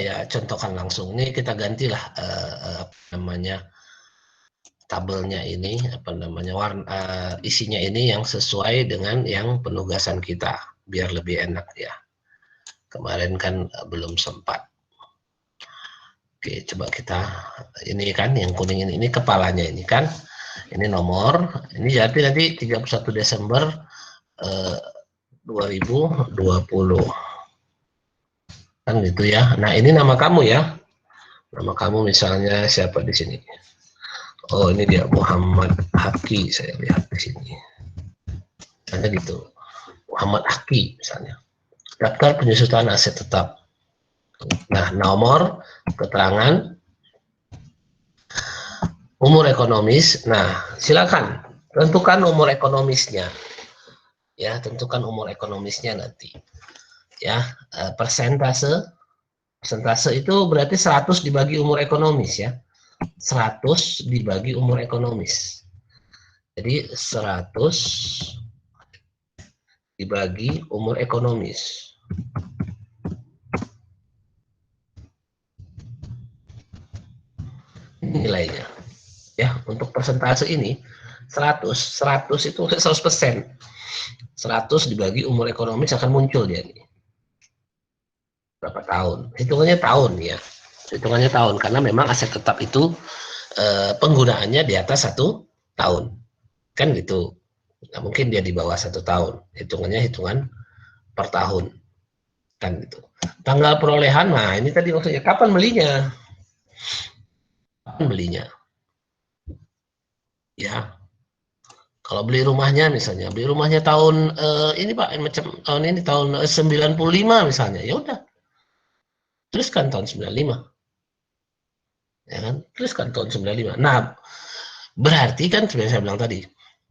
saya contohkan langsung. Ini kita gantilah namanya tabelnya ini, isinya ini yang sesuai dengan yang penugasan kita, biar lebih enak ya. Kemarin kan belum sempat. Oke, coba kita, ini kan yang kuning ini kepalanya ini kan, ini nomor, ini jadi nanti 31 Desember 2020. Kan gitu ya. Nah, ini nama kamu ya. Nama kamu misalnya siapa di sini? Oh, ini dia Muhammad Haki, saya lihat di sini. Misalnya gitu. Muhammad Haki misalnya. Daftar penyusutan aset tetap. Nah, nomor, keterangan, umur ekonomis. Nah, silakan tentukan umur ekonomisnya. Ya, tentukan umur ekonomisnya nanti. Ya, persentase itu berarti 100 dibagi umur ekonomis ya. 100 dibagi umur ekonomis. Jadi 100 dibagi umur ekonomis. Nilainya. Ya, untuk persentase ini 100 itu 100%. 100 dibagi umur ekonomis akan muncul dia nih. Berapa tahun? Hitungannya tahun ya. Hitungannya tahun karena memang aset tetap itu penggunaannya di atas 1 tahun. Kan gitu. Nah, mungkin dia di bawah 1 tahun. Hitungannya hitungan per tahun. Kan gitu. Tanggal perolehan, nah ini tadi maksudnya kapan belinya? Kapan belinya? Ya. Kalau beli rumahnya misalnya, beli rumahnya tahun ini Pak, macam tahun ini tahun 95 misalnya. Ya udah. Teruskan tahun 95. Ya kan? Teruskan tahun 95. Nah, berarti kan seperti saya bilang tadi,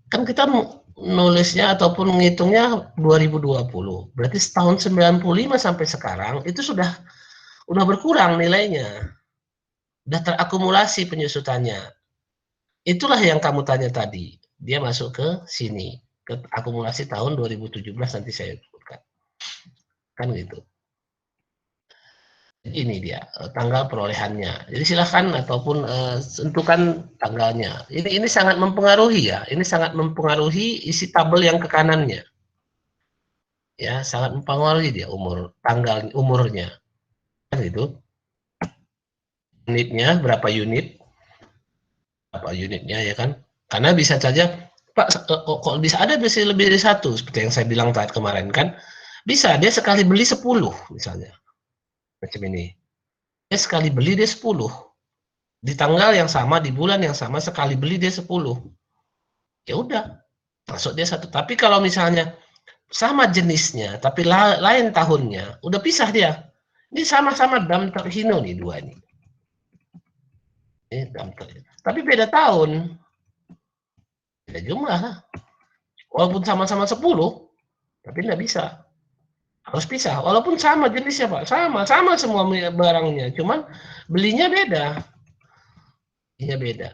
kan kita nulisnya ataupun menghitungnya 2020. Berarti tahun 95 sampai sekarang itu sudah berkurang nilainya. Sudah terakumulasi penyusutannya. Itulah yang kamu tanya tadi. Dia masuk ke sini, ke akumulasi tahun 2017 nanti saya sebutkan. Kan gitu. Ini dia tanggal perolehannya. Jadi silahkan ataupun tentukan tanggalnya. Ini sangat mempengaruhi ya. Ini sangat mempengaruhi isi tabel yang ke kanannya. Ya, sangat mempengaruhi dia tanggal umurnya. Kan gitu. Unitnya berapa unit? Berapa unitnya ya kan? Karena bisa saja Pak kok bisa ada bisa lebih dari 1 seperti yang saya bilang tadi kemarin kan. Bisa dia sekali beli 10 misalnya. Macam ini. Dia sekali beli dia 10. Di tanggal yang sama, di bulan yang sama, sekali beli dia 10. Ya udah, masuk dia 1. Tapi kalau misalnya sama jenisnya, tapi lain tahunnya, udah pisah dia. Ini sama-sama Damtar Hino nih dua ini. Ini Damtar. Tapi beda tahun. Beda jumlah. Walaupun sama-sama 10, tapi nggak bisa. Harus pisah. Walaupun sama jenisnya Pak, sama semua barangnya. Cuman belinya beda. Belinya beda.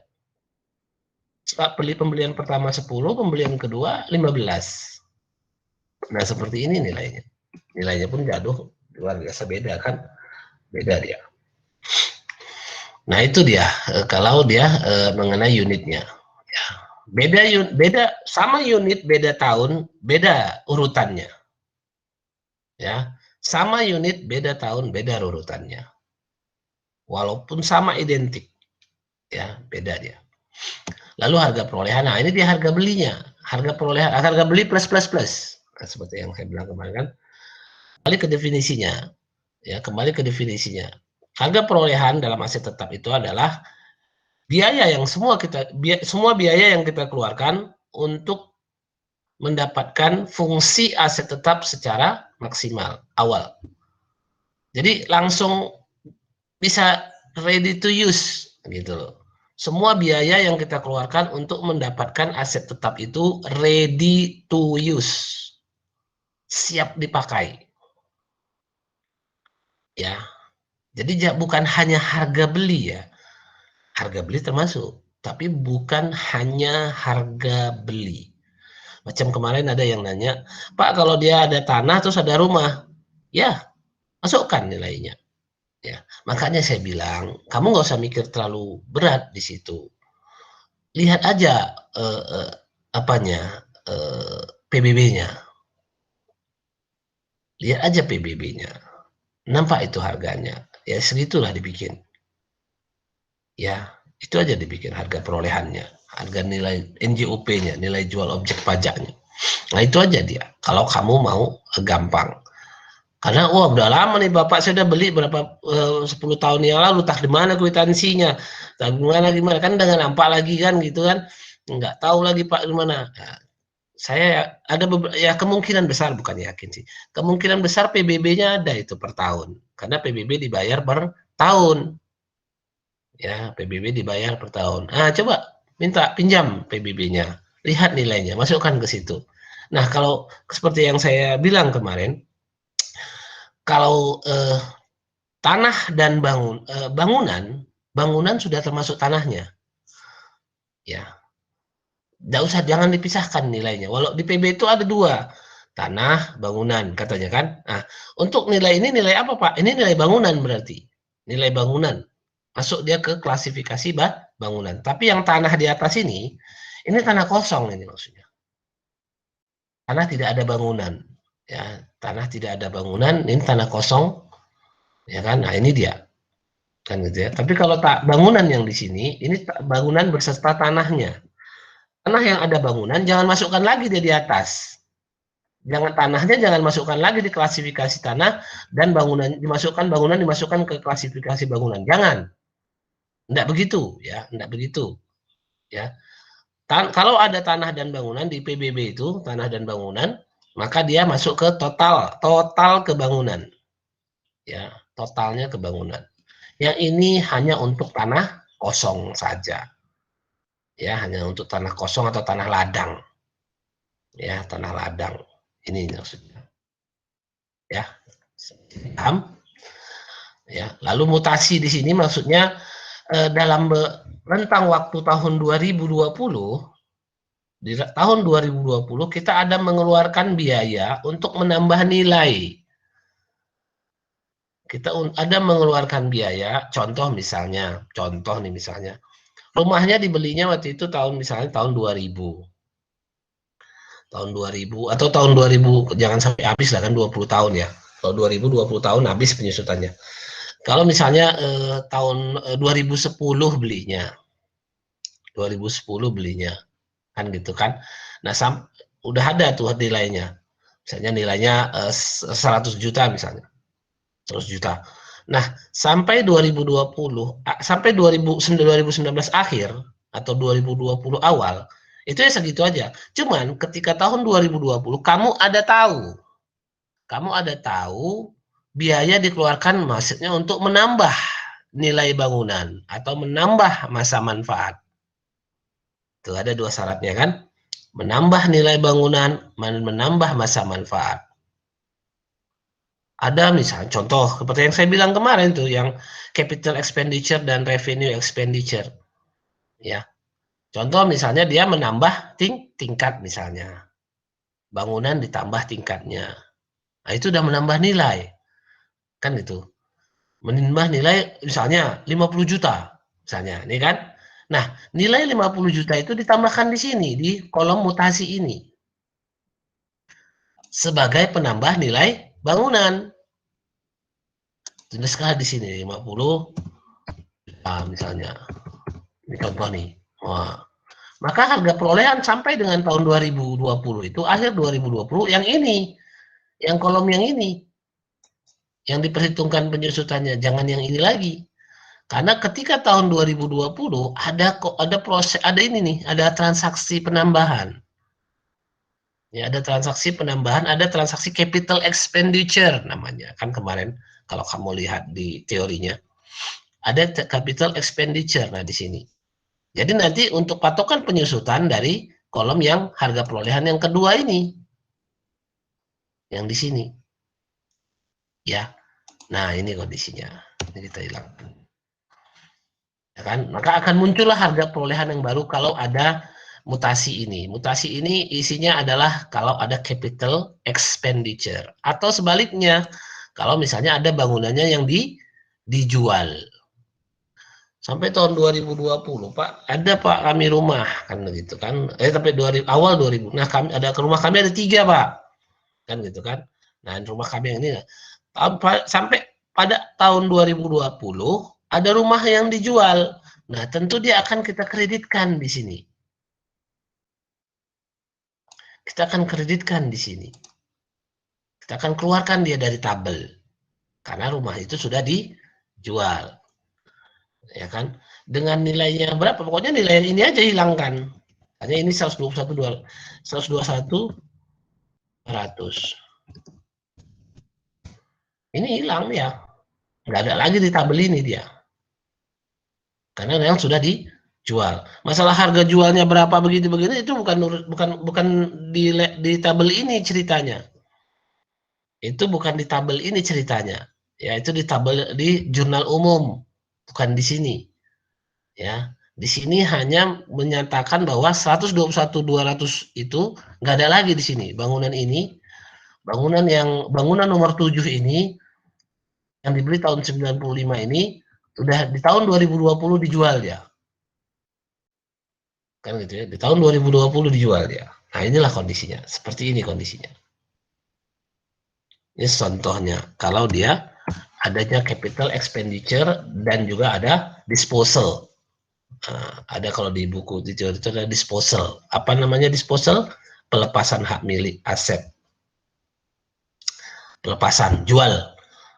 Pembelian pertama 10, pembelian kedua 15. Nah, seperti ini nilainya. Nilainya pun jatuh luar biasa beda kan? Beda dia. Nah, itu dia kalau dia mengenai unitnya. Ya. Beda sama unit beda tahun, beda urutannya. Ya. Sama unit beda tahun, beda urutannya. Walaupun sama identik. Ya, beda dia. Lalu harga perolehan, nah ini dia harga belinya. Harga perolehan, harga beli plus. Nah, seperti yang saya bilang kemarin kan. Kembali ke definisinya. Ya, kembali ke definisinya. Harga perolehan dalam aset tetap itu adalah biaya yang semua biaya yang kita keluarkan untuk mendapatkan fungsi aset tetap secara maksimal awal. Jadi langsung bisa ready to use gitu loh. Semua biaya yang kita keluarkan untuk mendapatkan aset tetap itu ready to use. Siap dipakai. Ya. Jadi bukan hanya harga beli ya. Harga beli termasuk, tapi bukan hanya harga beli. Macam kemarin ada yang nanya, Pak kalau dia ada tanah terus ada rumah, ya masukkan nilainya. Ya, makanya saya bilang, kamu nggak usah mikir terlalu berat di situ. Lihat aja apanya PBB-nya. Lihat aja PBB-nya. Nampak itu harganya. Ya segitulah dibikin. Ya, itu aja dibikin harga perolehannya. Harga nilai NJOP-nya, nilai jual objek pajaknya. Nah, itu aja dia. Kalau kamu mau gampang. Karena wah udah lama nih Bapak saya udah beli berapa 10 tahun yang lalu, tak di mana kwitansinya, tak gimana kan dengan nampak lagi kan gitu kan, nggak tahu lagi Pak di mana. Nah, saya ada ya kemungkinan besar, bukan yakin sih, kemungkinan besar PBB-nya ada itu per tahun, karena PBB dibayar per tahun, ya PBB dibayar per tahun. Ah coba minta pinjam PBB-nya, lihat nilainya, masukkan ke situ. Nah kalau seperti yang saya bilang kemarin, kalau tanah dan bangunan sudah termasuk tanahnya, ya. Nggak usah, jangan dipisahkan nilainya. Walau di PB itu ada dua, tanah, bangunan, katanya kan. Nah, untuk nilai ini nilai apa Pak? Ini nilai bangunan berarti, nilai bangunan. Masuk dia ke klasifikasi bangunan. Tapi yang tanah di atas ini tanah kosong ini maksudnya. Tanah tidak ada bangunan, ya. Tanah tidak ada bangunan, ini tanah kosong, ya kan? Nah ini dia. Kan gitu ya. Tapi kalau tak bangunan yang di sini, ini bangunan berserta tanahnya. Tanah yang ada bangunan jangan masukkan lagi dia di atas. Jangan tanahnya jangan masukkan lagi di klasifikasi tanah dan bangunan dimasukkan ke klasifikasi bangunan. Jangan. Enggak begitu ya, enggak begitu ya. Kalau ada tanah dan bangunan di PBB itu, tanah dan bangunan, maka dia masuk ke total kebangunan. Ya, totalnya kebangunan. Yang ini hanya untuk tanah kosong saja. Ya, hanya untuk tanah kosong atau tanah ladang. Ya, tanah ladang. Ini maksudnya. Ya. Paham? Ya, lalu mutasi di sini maksudnya dalam rentang waktu tahun 2020, di tahun 2020 kita ada mengeluarkan biaya untuk menambah nilai. Kita ada mengeluarkan biaya, contoh nih misalnya, rumahnya dibelinya waktu itu misalnya tahun 2000. Tahun 2000 atau tahun 2000, jangan sampai habis lah kan 20 tahun ya. Kalau 2020 tahun habis penyusutannya. Kalau misalnya tahun 2010 belinya, 2010 belinya, kan gitu kan. Nah, udah ada tuh nilainya. Misalnya nilainya 100 juta misalnya. 100 juta. Nah, sampai 2020, sampai 2019 akhir atau 2020 awal, itu ya segitu aja. Cuman ketika tahun 2020 kamu ada tahu biaya dikeluarkan maksudnya untuk menambah nilai bangunan atau menambah masa manfaat. Itu ada dua syaratnya kan? Menambah nilai bangunan, menambah masa manfaat. Ada misalnya contoh seperti yang saya bilang kemarin tuh, yang capital expenditure dan revenue expenditure. Ya. Contoh misalnya dia menambah tingkat misalnya. Bangunan ditambah tingkatnya. Nah, itu udah menambah nilai. Kan itu. Menambah nilai misalnya 50 juta misalnya, ini kan. Nah, nilai 50 juta itu ditambahkan di sini di kolom mutasi ini sebagai penambah nilai bangunan. Tuliskan di sini 50 juta misalnya. Ini contoh nih. Wah. Maka harga perolehan sampai dengan tahun 2020 itu, akhir 2020 yang ini, yang kolom yang ini, yang diperhitungkan penyusutannya, jangan yang ini lagi. Karena ketika tahun 2020 ada proses, ada ini nih, ada transaksi penambahan. Ya, ada transaksi penambahan, ada transaksi capital expenditure namanya. Kan kemarin kalau kamu lihat di teorinya, ada capital expenditure. Nah, di sini. Jadi nanti untuk patokan penyusutan dari kolom yang harga perolehan yang kedua ini, yang di sini, ya. Nah ini kondisinya, ini kita hilang, ya kan? Maka akan muncullah harga perolehan yang baru kalau ada mutasi ini. Mutasi ini isinya adalah kalau ada capital expenditure atau sebaliknya, kalau misalnya ada bangunannya yang dijual. Sampai tahun 2020, Pak, ada Pak kami rumah kan gitu kan. Sampai 2000, awal 2000. Nah, kami ada rumah kami ada 3, Pak. Kan gitu kan. Nah, rumah kami yang ini sampai pada tahun 2020 ada rumah yang dijual. Nah, tentu dia akan kita kreditkan di sini. Kita akan kreditkan di sini. Kita akan keluarkan dia dari tabel. Karena rumah itu sudah dijual. Ya kan? Dengan nilainya berapa? Pokoknya nilai ini aja hilangkan. Hanya ini 121 100. Ini hilang ya. Nggak ada lagi di tabel ini dia. Karena yang sudah dijual. Masalah harga jualnya berapa begini itu bukan di tabel ini ceritanya. Itu bukan di tabel ini ceritanya. Ya, itu di tabel di jurnal umum, bukan di sini. Ya, di sini hanya menyatakan bahwa 121.200 itu nggak ada lagi di sini. Bangunan ini, bangunan nomor 7 ini yang dibeli tahun 95 ini sudah di tahun 2020 dijual ya. Kan gitu ya. Di tahun 2020 dijual ya. Nah, inilah kondisinya. Seperti ini kondisinya. Ini contohnya. Kalau dia adanya capital expenditure dan juga ada disposal. Nah, ada kalau di buku itu ada disposal. Apa namanya disposal? Pelepasan hak milik aset. Pelepasan, jual.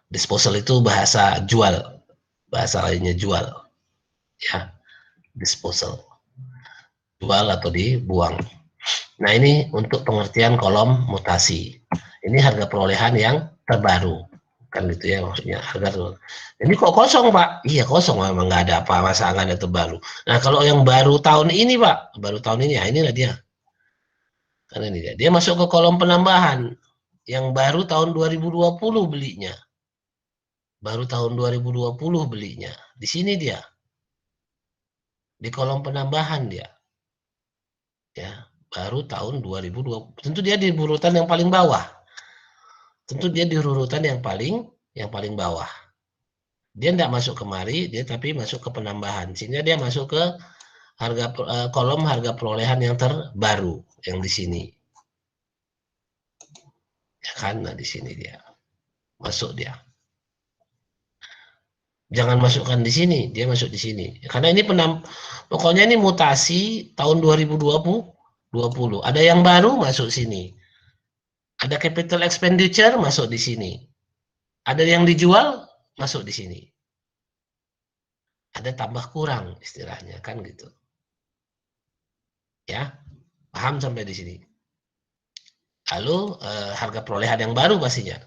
Disposal itu bahasa jual. Bahasa lainnya jual. Ya, disposal. Jual atau dibuang. Nah, ini untuk pengertian kolom mutasi. Ini harga perolehan yang terbaru. Kan gitu ya maksudnya. Ini kok kosong, Pak? Iya, kosong, memang nggak ada apa, masa nggak ada terbaru. Nah, kalau yang baru tahun ini, Pak, baru tahun ini, ya inilah dia. Karena ini dia masuk ke kolom penambahan. Yang baru tahun 2020 belinya. Baru tahun 2020 belinya. Di sini dia. Di kolom penambahan dia. Ya, baru tahun 2020. Tentu dia di urutan yang paling bawah. Tentu dia di urutan yang paling bawah. Dia tidak masuk kemari, dia tapi masuk ke penambahan. Sehingga dia masuk ke kolom harga perolehan yang terbaru yang di sini. Ya kan, nah di sini dia. Masuk dia. Jangan masukkan di sini, dia masuk di sini. Karena ini pokoknya ini mutasi tahun 2020. Ada yang baru masuk sini. Ada capital expenditure masuk di sini. Ada yang dijual masuk di sini. Ada tambah kurang istilahnya kan gitu. Ya, paham sampai di sini. Lalu harga perolehan yang baru pastinya.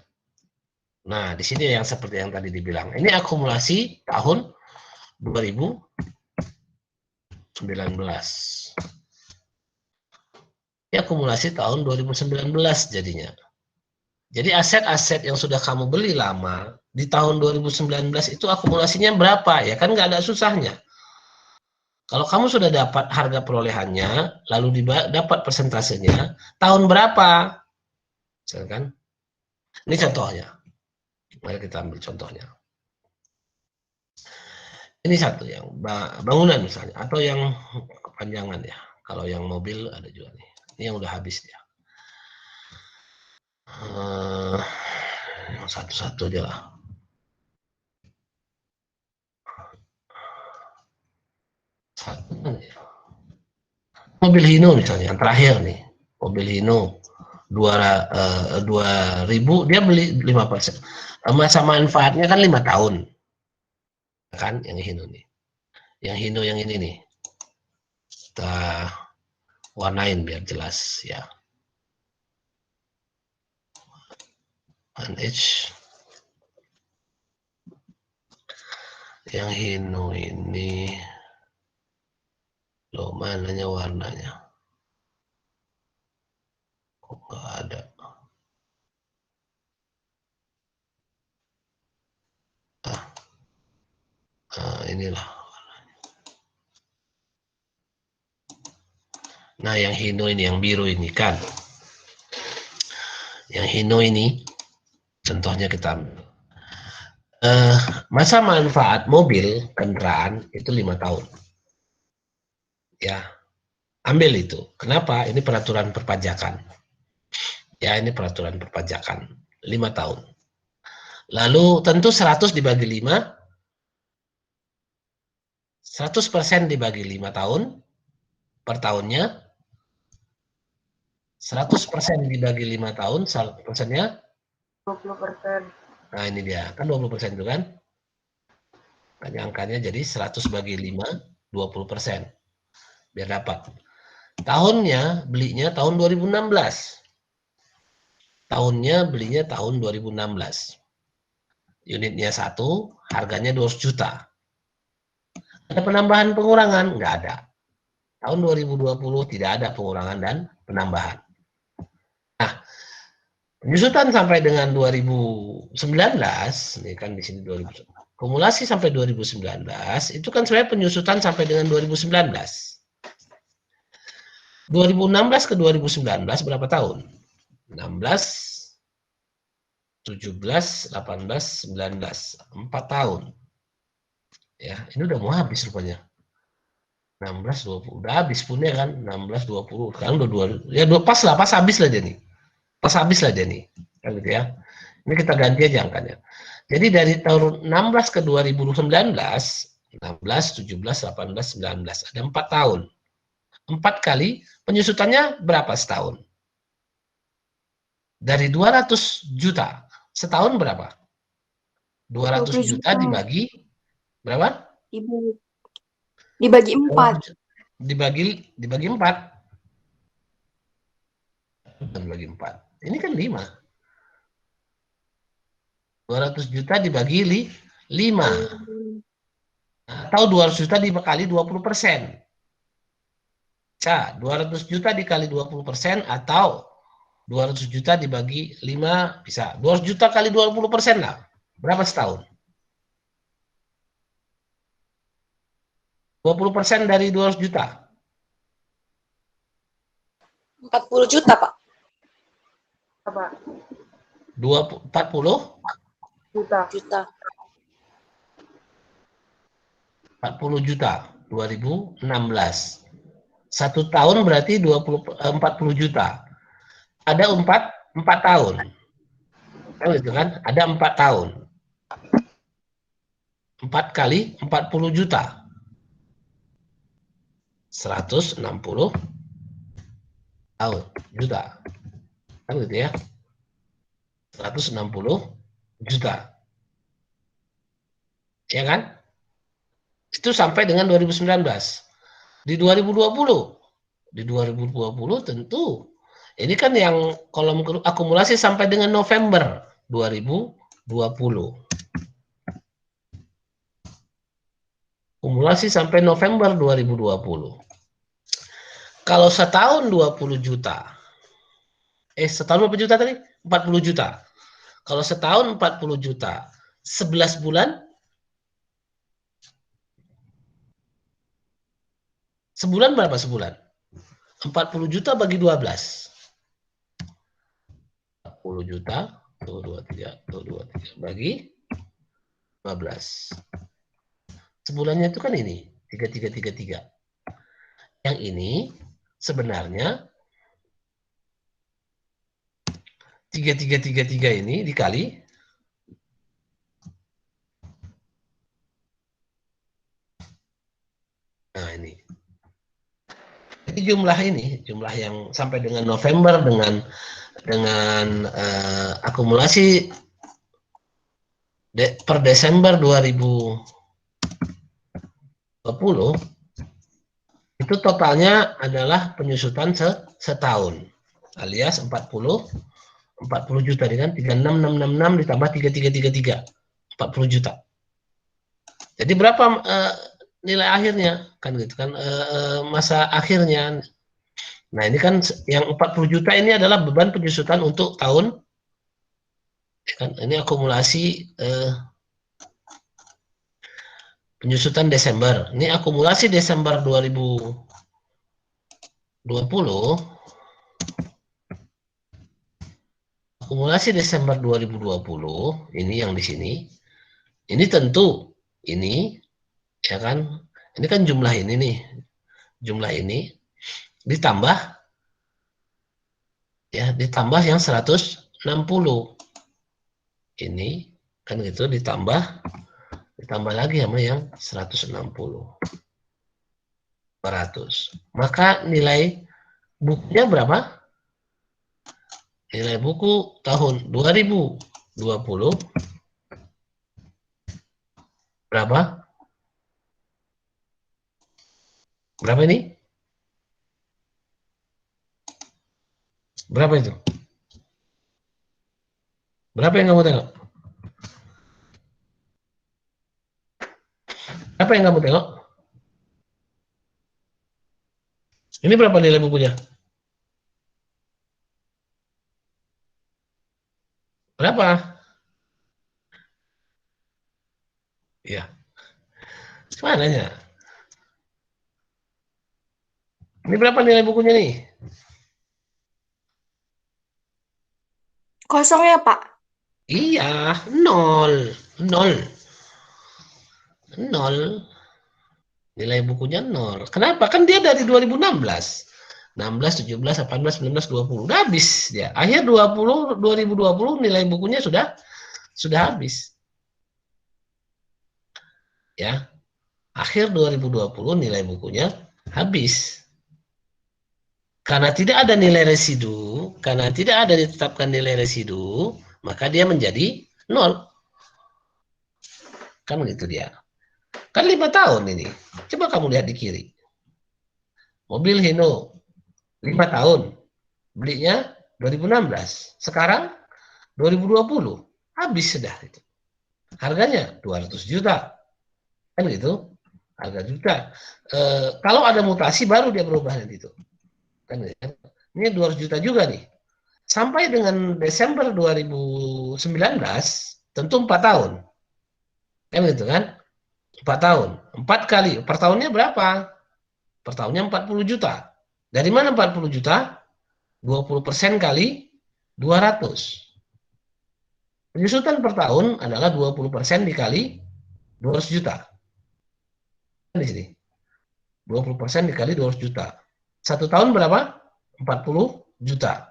Nah, di sini yang seperti yang tadi dibilang. Ini akumulasi tahun 2019. Ini akumulasi tahun 2019 jadinya. Jadi aset-aset yang sudah kamu beli lama di tahun 2019 itu akumulasinya berapa? Ya kan nggak ada susahnya. Kalau kamu sudah dapat harga perolehannya, lalu dapat persentasenya, tahun berapa? Misalkan, ini contohnya. Mari kita ambil contohnya. Ini satu yang bangunan misalnya, atau yang kepanjangan ya. Kalau yang mobil ada juga nih. Ini yang udah habis dia. Satu-satu aja lah. Mobil Hino misalnya, yang terakhir nih. Mobil Hino 2.000 dia beli 5%. Masa manfaatnya kan 5 tahun. Kan yang Hino nih. Yang Hino yang ini nih. Kita warnain biar jelas ya. Manage. Yang Hino ini loh, mananya warnanya? Kok nggak ada? Inilah. Nah, yang Hino ini, yang biru ini kan. Yang Hino ini, contohnya kita ambil. Masa manfaat mobil kendaraan itu 5 tahun. Ya, ambil itu. Kenapa? Ini peraturan perpajakan. Ya, ini peraturan perpajakan. 5 tahun. Lalu tentu 100 dibagi 5, 100% dibagi 5 tahun per tahunnya, 100% dibagi 5 tahun, 100%-nya 20%. Nah, ini dia. Kan 20% itu kan? Hanya angkanya jadi 100 bagi 5, 20%. Biar dapat. Tahunnya belinya tahun 2016. Tahunnya belinya tahun 2016. Unitnya 1, harganya 200 juta. Ada penambahan pengurangan? Nggak ada. Tahun 2020 tidak ada pengurangan dan penambahan. Nah, penyusutan sampai dengan 2019, ini kan di sini 2019. Kumulasi sampai 2019, itu kan sebenarnya penyusutan sampai dengan 2019. 2016 ke 2019 berapa tahun? 16, 17, 18, 19. 4 tahun. Ya, ini udah mau habis rupanya. 16, 20. Udah habis punya kan? 16, 20. Sekarang udah 2. Ya, pas lah, pas habis lah dia nih. Pas habis lah dia nih. Kan gitu ya. Ini kita ganti aja angkanya. Jadi dari tahun 16 ke 2019, 16, 17, 18, 19. Ada 4 tahun. 4 kali penyusutannya berapa setahun? Dari 200 juta. Setahun berapa? 200 juta dibagi berapa? Dibagi 4. Dibagi 4. Dibagi 4. Ini kan 5. 200 juta dibagi 5. Atau 200 juta dikali 20%. Bisa, 200 juta dikali 20% atau 200 juta dibagi 5 bisa. 200 juta kali 20% lah. Berapa setahun? 20% dari 200 juta. 40 juta, Pak. Apa? 40 Juta. 40 juta 2016. 1 tahun berarti 40 juta. Ada 4 tahun. Kan gitu kan? Ada 4 tahun. 4 kali 40 juta. 160 tahun juta. Kan gitu ya. 160 juta. Ya kan? Itu sampai dengan 2019. Di 2020 tentu ini kan yang kolom akumulasi sampai dengan November 2020. Akumulasi sampai November 2020. Kalau setahun 20 juta. Setahun berapa juta tadi? 40 juta. Kalau setahun 40 juta, 11 bulan? Sebulan berapa sebulan? 40 juta bagi 12. 40 juta, 223, 223 bagi 15. Sebulannya itu kan ini, 3333. Yang ini sebenarnya 3333 ini dikali nah ini. Jadi jumlah yang sampai dengan November dengan akumulasi per Desember 2020 itu totalnya adalah penyusutan setahun alias 40 juta dengan 36666 ditambah 3333 40 juta. Jadi berapa nilai akhirnya kan gitu kan masa akhirnya. Nah, ini kan yang 40 juta ini adalah beban penyusutan untuk tahun kan ini akumulasi penyusutan Desember. Ini akumulasi Desember 2020. Akumulasi Desember 2020 ini yang di sini Ini tentu ini ya kan, ini kan jumlah ini nih, jumlah ini ditambah ya, ditambah yang 160 ini kan gitu, ditambah lagi sama yang 160 400, maka nilai bukunya berapa? Nilai buku tahun 2020 berapa? Berapa ini? Berapa itu? Berapa yang kamu tengok? Apa yang kamu tengok? Ini berapa nilai bukunya? Berapa? Ya, mananya? Ini berapa nilai bukunya nih? Kosong ya, Pak? Iya, nol. Nol. Nol. Nilai bukunya nol. Kenapa? Kan dia dari 2016. 16, 17, 18, 19, 20. Udah habis dia. Akhir 2020 nilai bukunya sudah habis. Ya. Akhir 2020 nilai bukunya habis. Karena tidak ada nilai residu, karena tidak ada ditetapkan nilai residu, maka dia menjadi nol. Kan begitu dia. Kan 5 tahun ini. Coba kamu lihat di kiri. Mobil Hino 5 tahun. Belinya 2016. Sekarang 2020. Habis sudah itu. Harganya 200 juta. Kan gitu. Harga juta. Kalau ada mutasi baru dia berubah nanti itu. Kan gitu. Ini 200 juta juga nih. Sampai dengan Desember 2019 tentu 4 tahun. Kan gitu kan? 4 tahun. 4 kali. Per tahunnya berapa? Per tahunnya 40 juta. Dari mana 40 juta? 20% kali 200. Penyusutan per tahun adalah 20% dikali 200 juta. Di sini. 20% dikali 200 juta. 1 tahun berapa? 40 juta.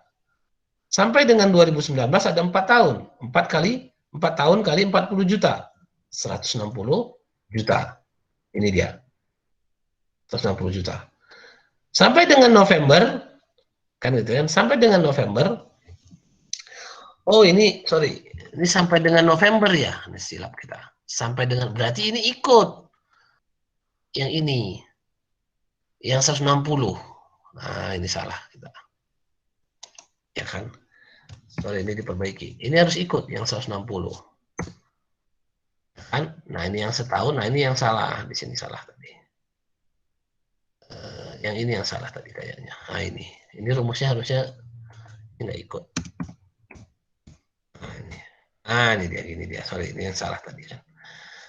Sampai dengan 2019 ada 4 tahun. 4 tahun kali 40 juta. 160 juta. Ini dia. 160 juta. Sampai dengan November, kan gitu kan? Sampai dengan November. Oh ini, sorry. Ini sampai dengan November ya. Ini silap kita. Sampai dengan, berarti ini ikut. Yang ini. Yang 160. Nah, ini salah kita. Ya kan? Sorry, ini diperbaiki. Ini harus ikut yang 160. Kan? Nah, ini yang setahun. Nah, ini yang salah. Di sini salah tadi. Yang ini yang salah tadi kayaknya. Nah, ini. Ini rumusnya harusnya nggak ikut. Nah, ini dia. Sorry, ini yang salah tadi kan.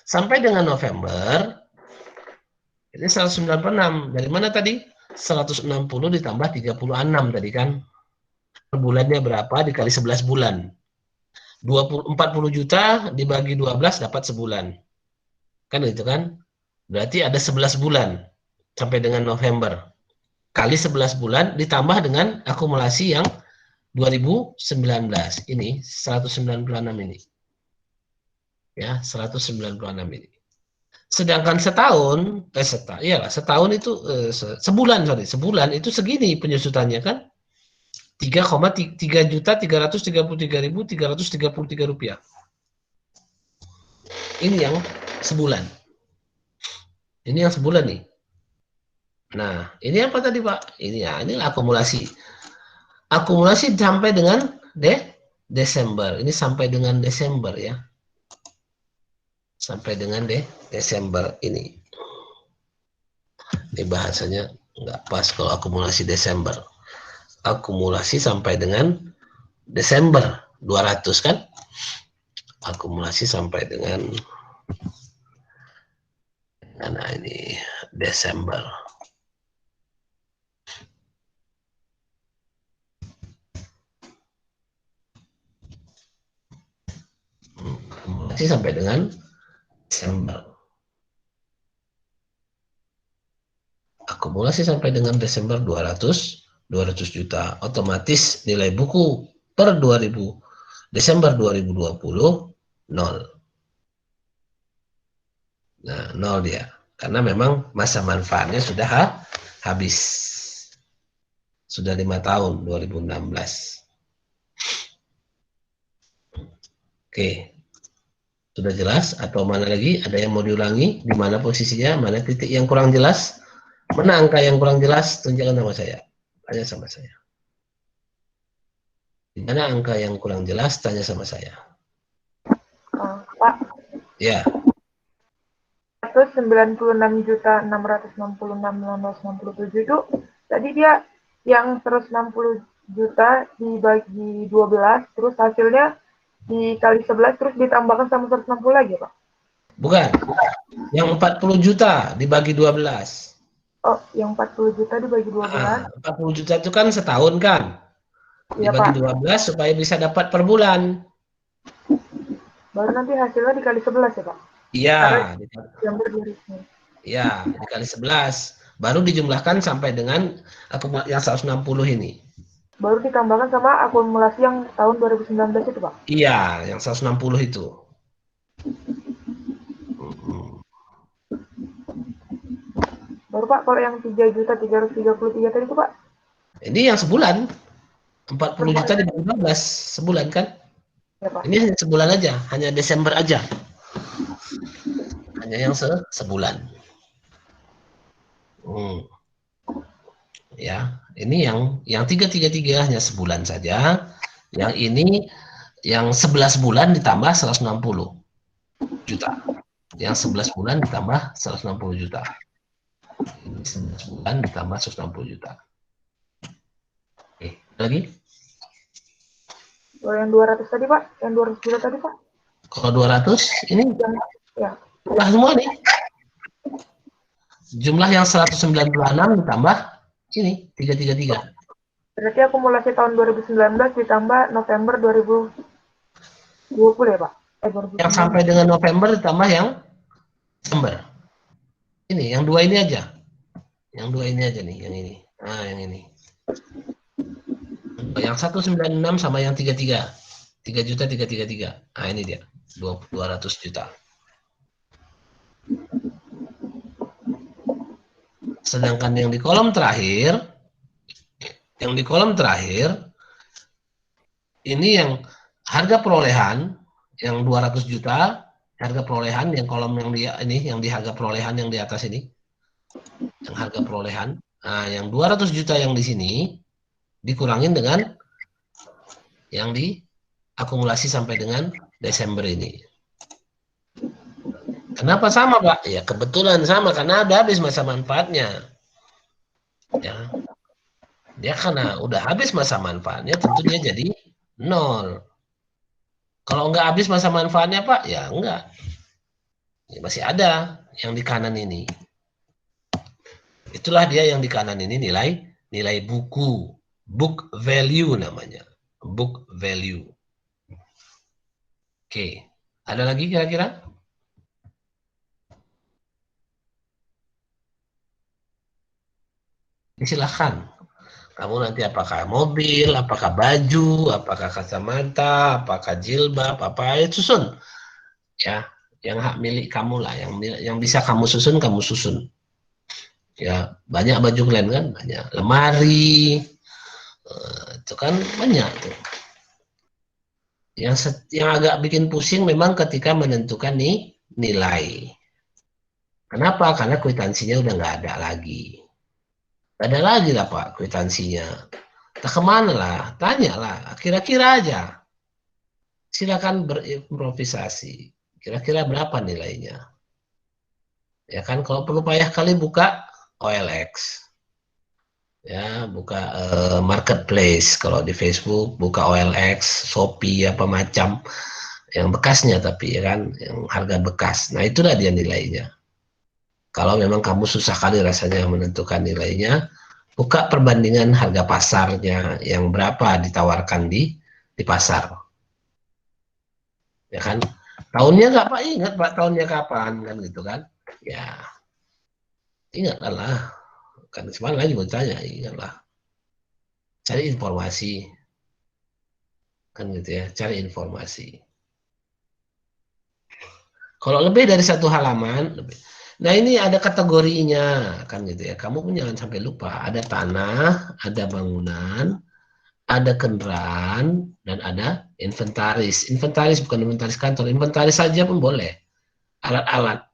Sampai dengan November, ini 196. Dari mana tadi? 160 ditambah 36 tadi kan. Per bulannya berapa dikali 11 bulan. 40 juta dibagi 12 dapat sebulan. Kan itu kan? Berarti ada 11 bulan sampai dengan November. Kali 11 bulan ditambah dengan akumulasi yang 2019. Ini 196 ini. Ya, 196 ini. Sedangkan setahun, setahun itu sebulan itu segini penyusutannya kan? 3,333.333.333 rupiah. Ini yang sebulan. Ini yang sebulan nih. Nah, ini apa tadi Pak? Ini ya, inilah akumulasi. Akumulasi sampai dengan Desember. Ini sampai dengan Desember ya. Sampai dengan Desember ini. Ini bahasanya nggak pas kalau akumulasi Desember. Akumulasi sampai dengan Desember 200 kan? Akumulasi sampai dengan nah ini Desember. Akumulasi sampai dengan Desember. Akumulasi sampai dengan Desember 200 juta. Otomatis nilai buku per Desember 2020 nol. Nah, nol dia. Karena memang masa manfaatnya sudah habis. Sudah 5 tahun, 2016. Oke. Sudah jelas? Atau mana lagi? Ada yang mau diulangi? Di mana posisinya? Mana titik yang kurang jelas? Mana angka yang kurang jelas? Tunjukkan sama saya. Tanya sama saya. Di mana angka yang kurang jelas? Tanya sama saya. Pak, Ya. 196.666.667 itu tadi dia yang 160 juta dibagi 12 terus hasilnya dikali 11 terus ditambahkan sama 160 lagi, Pak. Bukan. Yang 40 juta dibagi 12. Oh, yang 40 juta dibagi 12. 40 juta itu kan setahun kan? Iya, Dibagi Pak. 12 supaya bisa dapat per bulan. Baru nanti hasilnya dikali 11 ya, Pak? Iya. Yang berdirinya. Ya, dikali 11. Baru dijumlahkan sampai dengan yang 160 ini. Baru ditambahkan sama akumulasi yang tahun 2019 itu, Pak? Iya, yang 160 itu. Baru, Pak, kalau yang 3.333 tadi itu, Pak? Ini yang sebulan. 40 juta dibagi 12 sebulan kan? Ya, Pak. Ini hanya sebulan aja, hanya Desember aja. Hanya yang sebulan. Ya, ini yang 333 hanya sebulan saja. Yang ini yang 11 bulan ditambah 160 juta. Yang 11 bulan ditambah 160 juta. Ini 11 bulan ditambah 160 juta. Oke, lagi? Kalau yang 200 tadi, Pak? Yang 200 juta tadi, Pak? Kalau 200, ini ya. Jumlah semua nih. Jumlah yang 196 ditambah ini, 333. Berarti akumulasi tahun 2019 ditambah November 2020 ya, Pak? Yang sampai dengan November ditambah yang Desember. Ini, yang dua ini aja. Yang dua ini aja nih, yang ini. Nah, yang ini. Yang 196 sama yang 33. 3 juta 333. Nah, ini dia. 200 juta. Sedangkan yang di kolom terakhir, ini yang harga perolehan yang 200 juta, harga perolehan yang kolom yang di harga perolehan yang di atas ini, yang harga perolehan. Nah, yang 200 juta yang di sini dikurangin dengan yang diakumulasi sampai dengan Desember ini. Kenapa sama, Pak? Ya kebetulan sama karena udah habis masa manfaatnya. Ya. Dia karena udah habis masa manfaatnya tentu dia jadi 0. Kalau nggak habis masa manfaatnya, Pak, ya enggak. Ya, masih ada yang di kanan ini. Itulah dia yang di kanan ini nilai buku. Book value namanya. Book value. Oke. Ada lagi kira-kira? Silahkan. Kamu nanti apakah mobil, apakah baju, apakah kacamata, apakah jilbab, apa itu susun. Ya, yang hak milik kamu lah, yang bisa kamu susun, kamu susun. Ya, banyak baju kalian kan, banyak. Lemari, itu kan banyak tuh. Yang agak bikin pusing memang ketika menentukan nilai. Kenapa? Karena kwitansinya udah nggak ada lagi. Ada lagi lah Pak kwitansinya. Tak kemana lah, tanya lah, kira-kira aja. Silakan berimprovisasi. Kira-kira berapa nilainya? Ya kan, kalau perlu payah kali buka OLX. Ya, buka marketplace. Kalau di Facebook buka OLX, Shopee apa macam. Yang bekasnya tapi ya kan, yang harga bekas. Nah, itulah dia nilainya. Kalau memang kamu susah kali rasanya menentukan nilainya, buka perbandingan harga pasarnya yang berapa ditawarkan di pasar. Ya kan? Tahunnya nggak Pak, ingat Pak tahunnya kapan kan gitu kan? Ya, ingatlah. Kan semalam lagi mau tanya, ingatlah. Cari informasi, kan gitu ya, cari informasi. Kalau lebih dari satu halaman, nah ini ada kategorinya, kan gitu ya. Kamu pun jangan sampai lupa. Ada tanah, ada bangunan, ada kendaraan, dan ada inventaris. Inventaris bukan inventaris kantor, inventaris saja pun boleh. Alat-alat.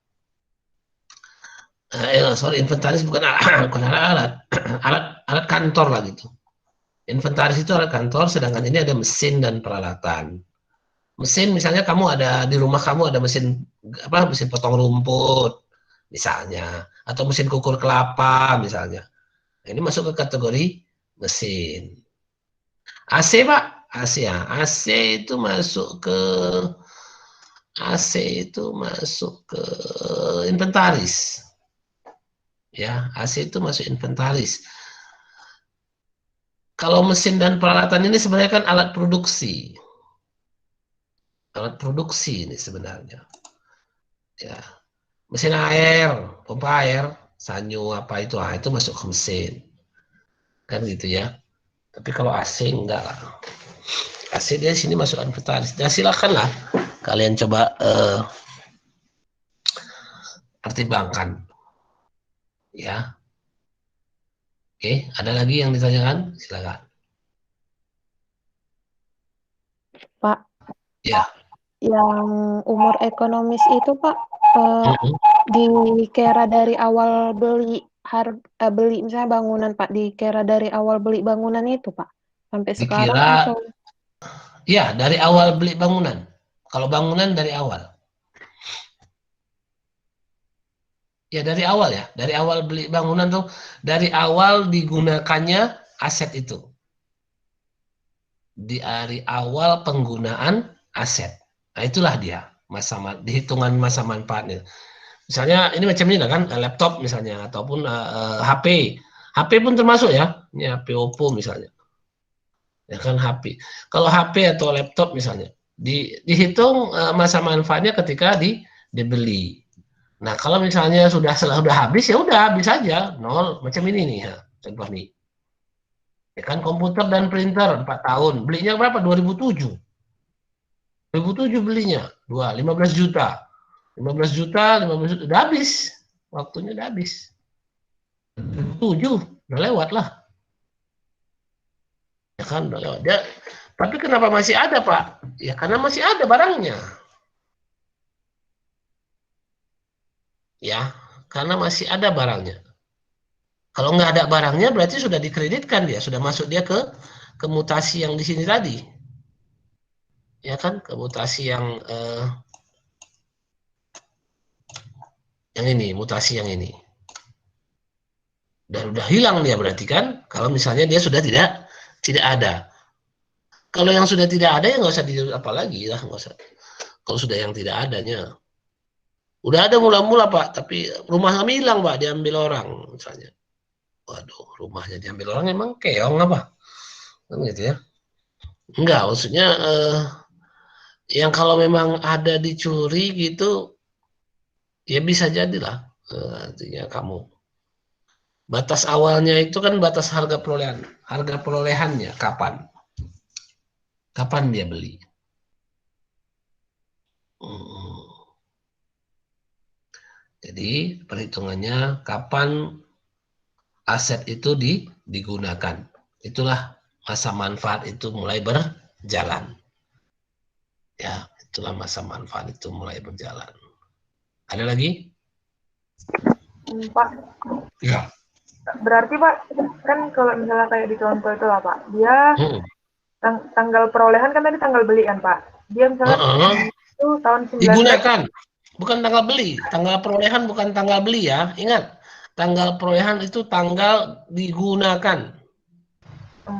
Sorry, inventaris bukan alat, bukan alat-alat. Alat kantor lah gitu. Inventaris itu alat kantor, sedangkan ini ada mesin dan peralatan. Mesin misalnya kamu ada di rumah kamu ada mesin apa mesin potong rumput misalnya atau mesin kukur kelapa misalnya. Nah, ini masuk ke kategori mesin. AC Pak, AC ya. AC itu masuk ke inventaris. Ya, AC itu masuk inventaris. Kalau mesin dan peralatan ini sebenarnya kan alat produksi. Alat produksi ini sebenarnya. Ya. Mesin air, pompa air, sanyo apa itu masuk ke mesin. Kan gitu ya. Tapi kalau AC enggak lah. AC dia sini masuk inventaris. Dan silakanlah kalian coba pertimbangkan. Ya. Oke, ada lagi yang ditanyakan? Silakan. Pak, Ya. yang umur ekonomis itu Pak, Mm-mm. dikira dari awal beli misalnya bangunan Pak, dikira dari awal beli bangunan itu Pak, sampai sekarang Dikira, atau ya dari awal beli bangunan. Kalau bangunan dari awal. Ya dari awal ya, dari awal beli bangunan tuh, dari awal digunakannya aset itu. Dari awal penggunaan aset. Nah itulah dia dihitungan masa manfaatnya. Misalnya ini macam ini kan laptop misalnya ataupun HP. HP pun termasuk ya. Ini HP Oppo misalnya. Ya kan HP. Kalau HP atau laptop misalnya dihitung masa manfaatnya ketika dibeli. Nah, kalau misalnya sudah habis ya udah habis aja, nol macam ini nih ya. Contoh nih. Ya kan komputer dan printer 4 tahun. Belinya berapa? 2007. 2007 belinya. 15 juta. 15 juta, 15 juta. Udah habis. Waktunya udah habis. 2007. Udah lewat lah. Ya kan udah lewat. Tapi kenapa masih ada Pak? Ya karena masih ada barangnya. Ya, karena masih ada barangnya. Kalau nggak ada barangnya berarti sudah dikreditkan dia. Sudah masuk dia ke mutasi yang di sini tadi. Ya kan, ke mutasi yang ini, mutasi yang ini. Dan udah hilang dia berarti kan, kalau misalnya dia sudah tidak ada. Kalau yang sudah tidak ada ya nggak usah apa lagi lah, nggak usah. Kalau sudah yang tidak adanya, udah ada mula-mula Pak, tapi rumahnya hilang Pak, diambil orang misalnya. Waduh, rumahnya diambil orang emang keong apa? Kan gitu ya. Enggak, maksudnya yang kalau memang ada dicuri gitu, ya bisa jadilah. Artinya kamu batas awalnya itu kan batas harga perolehannya kapan? Kapan dia beli? Jadi perhitungannya kapan aset itu digunakan. Itulah masa manfaat itu mulai berjalan. Ya, itulah masa manfaat itu mulai berjalan. Ada lagi? Pak, Ya. berarti Pak, kan kalau misalnya kayak di contoh itu lah Pak, dia tanggal perolehan kan tadi tanggal beli kan Pak. Dia misalnya itu tahun 19 digunakan. Bukan tanggal beli. Tanggal perolehan bukan tanggal beli ya. Ingat, tanggal perolehan itu tanggal digunakan.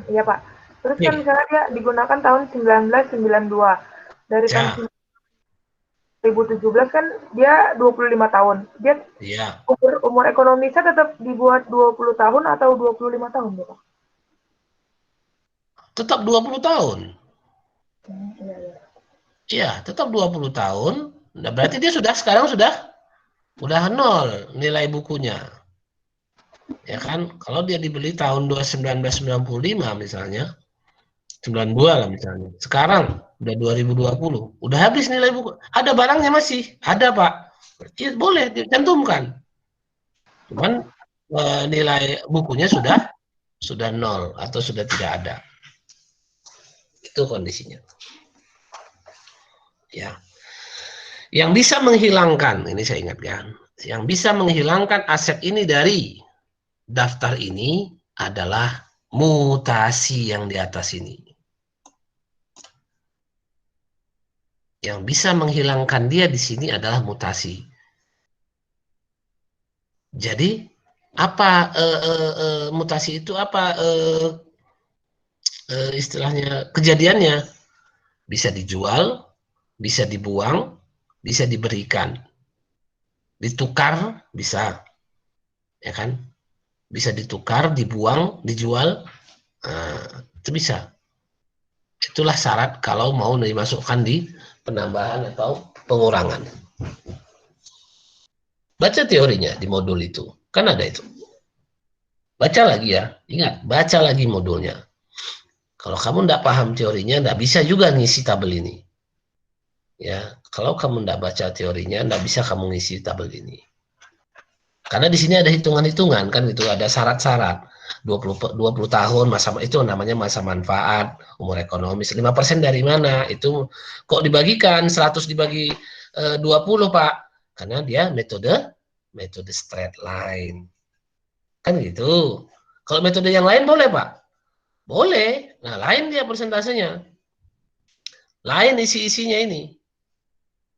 Iya Pak. Terus kan misalnya dia digunakan tahun 1992. Dari tahun 2017 kan dia 25 tahun. Dia umur ekonomisnya tetap dibuat 20 tahun atau 25 tahun ya Pak? Tetap 20 tahun. Iya. Iya, tetap 20 tahun. Nah, berarti dia sekarang sudah nol nilai bukunya. Ya kan? Kalau dia dibeli tahun 1995 misalnya, 92 lah misalnya. Sekarang udah 2020, udah habis nilai buku. Ada barangnya masih? Ada, Pak. Ya, boleh dicantumkan. Cuman nilai bukunya sudah nol atau sudah tidak ada. Itu kondisinya. Ya. Yang bisa menghilangkan, ini saya ingatkan, yang bisa menghilangkan aset ini dari daftar ini adalah mutasi yang di atas ini. Yang bisa menghilangkan dia di sini adalah mutasi. Jadi apa mutasi itu apa istilahnya kejadiannya? Bisa dijual, bisa dibuang, bisa diberikan, ditukar bisa, ya kan? Bisa ditukar, dibuang, dijual, itu bisa. Itulah syarat kalau mau dimasukkan di penambahan atau pengurangan. Baca teorinya di modul itu, kan ada itu. Baca lagi ya, ingat, baca lagi modulnya. Kalau kamu tidak paham teorinya, tidak bisa juga ngisi tabel ini. Ya, kalau kamu tidak baca teorinya, tidak bisa kamu ngisi tabel ini. Karena di sini ada hitungan-hitungan kan gitu, ada syarat-syarat. 20 tahun masa itu namanya masa manfaat, umur ekonomis. 5% dari mana? Itu kok dibagikan 100 dibagi 20, Pak? Karena dia metode straight line. Kan gitu. Kalau metode yang lain boleh, Pak? Boleh. Nah, lain dia persentasenya. Lain isi-isinya ini.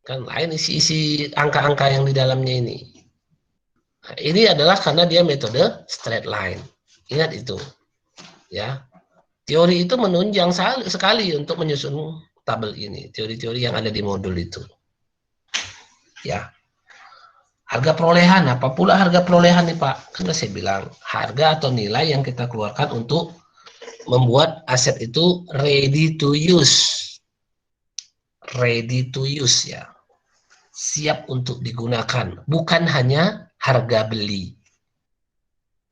Kan lain isi-isi angka-angka yang di dalamnya ini. Nah, ini adalah karena dia metode straight line. Ingat itu. Ya. Teori itu menunjang sekali untuk menyusun tabel ini. Teori-teori yang ada di modul itu. Ya. Harga perolehan, apa pula harga perolehan nih Pak? Karena saya bilang, harga atau nilai yang kita keluarkan untuk membuat aset itu ready to use. Ready to use ya. Siap untuk digunakan. Bukan hanya harga beli.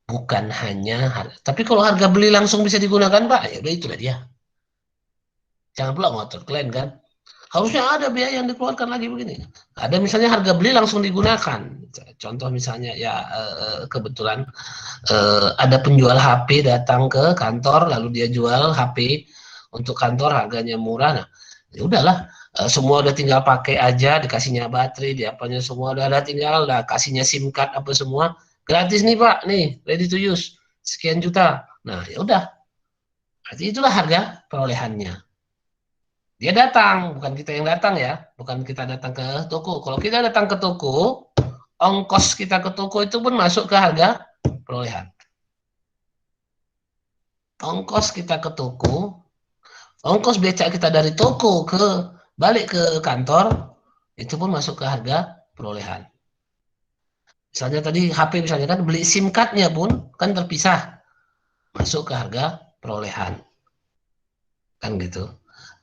Bukan hanya harga. Tapi kalau harga beli langsung bisa digunakan Pak, ya udah itulah dia. Jangan pula ngotot klaim kan. Harusnya ada biaya yang dikeluarkan lagi begini. Ada misalnya harga beli langsung digunakan. Contoh misalnya ya kebetulan ada penjual HP datang ke kantor lalu dia jual HP untuk kantor harganya murah. Nah, ya udahlah semua udah tinggal pakai aja, dikasihnya baterai, diapanya semua udah ada, tinggal lah kasihnya SIM card apa semua gratis nih Pak, nih ready to use sekian juta. Nah, ya udah. Berarti itulah harga perolehannya. Dia datang, bukan kita yang datang ya, bukan kita datang ke toko. Kalau kita datang ke toko, ongkos kita ke toko itu pun masuk ke harga perolehan. Ongkos kita ke toko, ongkos becak kita dari toko ke balik ke kantor, itu pun masuk ke harga perolehan. Misalnya tadi HP misalnya kan beli SIM card-nya pun kan terpisah, masuk ke harga perolehan. Kan gitu.